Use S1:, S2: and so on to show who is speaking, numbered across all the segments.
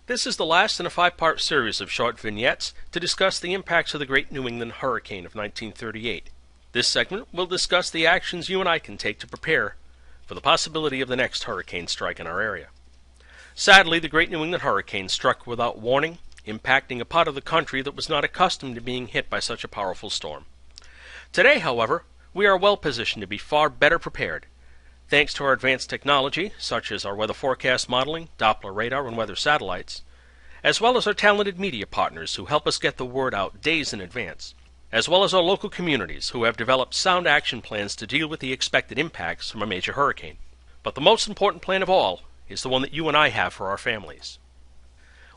S1: This is the last in a 5-part series of short vignettes to discuss the impacts of the Great New England Hurricane of 1938. This segment will discuss the actions you and I can take to prepare for the possibility of the next hurricane strike in our area. Sadly, the Great New England Hurricane struck without warning, impacting a part of the country that was not accustomed to being hit by such a powerful storm. Today, however, we are well positioned to be far better prepared, thanks to our advanced technology, such as our weather forecast modeling, Doppler radar, and weather satellites, as well as our talented media partners who help us get the word out days in advance, as well as our local communities who have developed sound action plans to deal with the expected impacts from a major hurricane. But the most important plan of all is the one that you and I have for our families.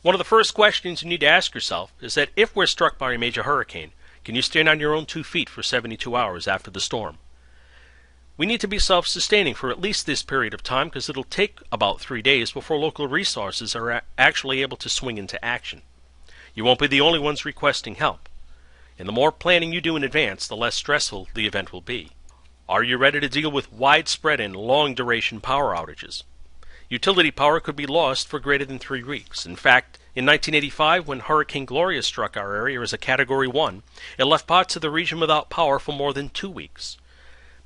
S1: One of the first questions you need to ask yourself is that if we're struck by a major hurricane, can you stand on your own 2 feet for 72 hours after the storm? We need to be self-sustaining for at least this period of time because it'll take about 3 days before local resources are actually able to swing into action. You won't be the only ones requesting help. And the more planning you do in advance, the less stressful the event will be. Are you ready to deal with widespread and long-duration power outages? Utility power could be lost for greater than 3 weeks. In fact, in 1985, when Hurricane Gloria struck our area as a Category 1, it left parts of the region without power for more than 2 weeks.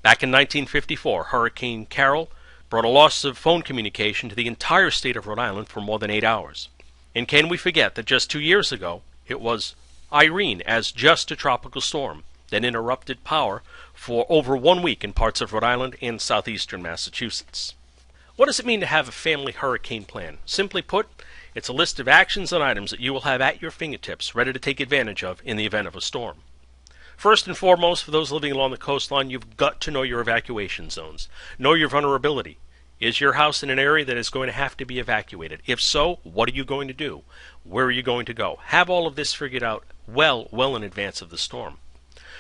S1: Back in 1954, Hurricane Carol brought a loss of phone communication to the entire state of Rhode Island for more than 8 hours. And can we forget that just 2 years ago, it was Irene, as just a tropical storm, that interrupted power for over 1 week in parts of Rhode Island and southeastern Massachusetts. What does it mean to have a family hurricane plan? Simply put, it's a list of actions and items that you will have at your fingertips, ready to take advantage of in the event of a storm. First and foremost, for those living along the coastline, you've got to know your evacuation zones. Know your vulnerability. Is your house in an area that is going to have to be evacuated? If so, what are you going to do? Where are you going to go? Have all of this figured out well in advance of the storm.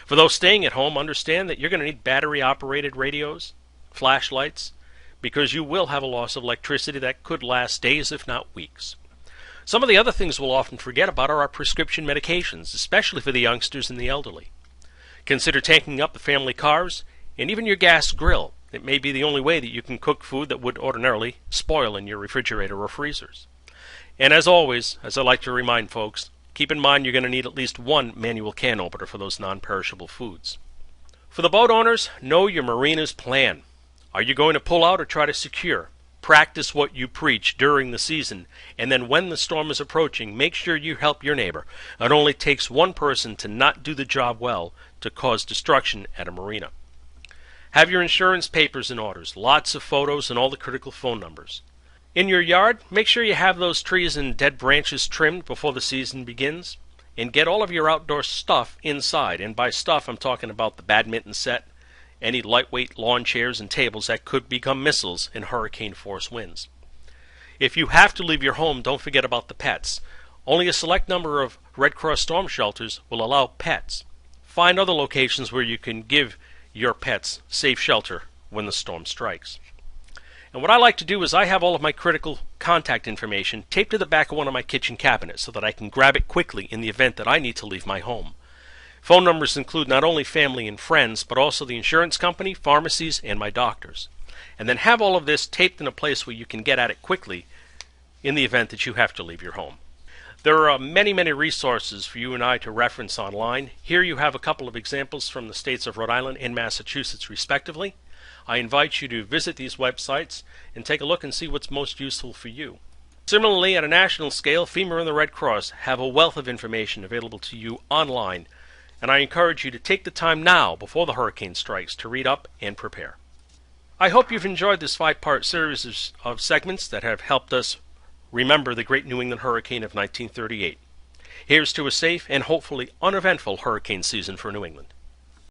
S1: For those staying at home, understand that you're going to need battery-operated radios, flashlights, because you will have a loss of electricity that could last days, if not weeks. Some of the other things we'll often forget about are our prescription medications, especially for the youngsters and the elderly. Consider tanking up the family cars and even your gas grill. It may be the only way that you can cook food that would ordinarily spoil in your refrigerator or freezers. And as always, as I like to remind folks, keep in mind you're going to need at least one manual can opener for those non-perishable foods. For the boat owners, know your marina's plan. Are you going to pull out or try to secure? Practice what you preach during the season, and then when the storm is approaching, make sure you help your neighbor. It only takes one person to not do the job well to cause destruction at a marina. Have your insurance papers in order, lots of photos, and all the critical phone numbers. In your yard, make sure you have those trees and dead branches trimmed before the season begins, and get all of your outdoor stuff inside. And by stuff, I'm talking about the badminton set, any lightweight lawn chairs and tables that could become missiles in hurricane-force winds. If you have to leave your home, don't forget about the pets. Only a select number of Red Cross storm shelters will allow pets. Find other locations where you can give your pets safe shelter when the storm strikes. And what I like to do is I have all of my critical contact information taped to the back of one of my kitchen cabinets so that I can grab it quickly in the event that I need to leave my home. Phone numbers include not only family and friends, but also the insurance company, pharmacies, and my doctors. And then have all of this taped in a place where you can get at it quickly in the event that you have to leave your home. There are many resources for you and I to reference online. Here you have a couple of examples from the states of Rhode Island and Massachusetts, respectively. I invite you to visit these websites and take a look and see what's most useful for you. Similarly, at a national scale, FEMA and the Red Cross have a wealth of information available to you online, and I encourage you to take the time now before the hurricane strikes to read up and prepare. I hope you've enjoyed this 5-part series of segments that have helped us remember the Great New England Hurricane of 1938. Here's to a safe and hopefully uneventful hurricane season for New England.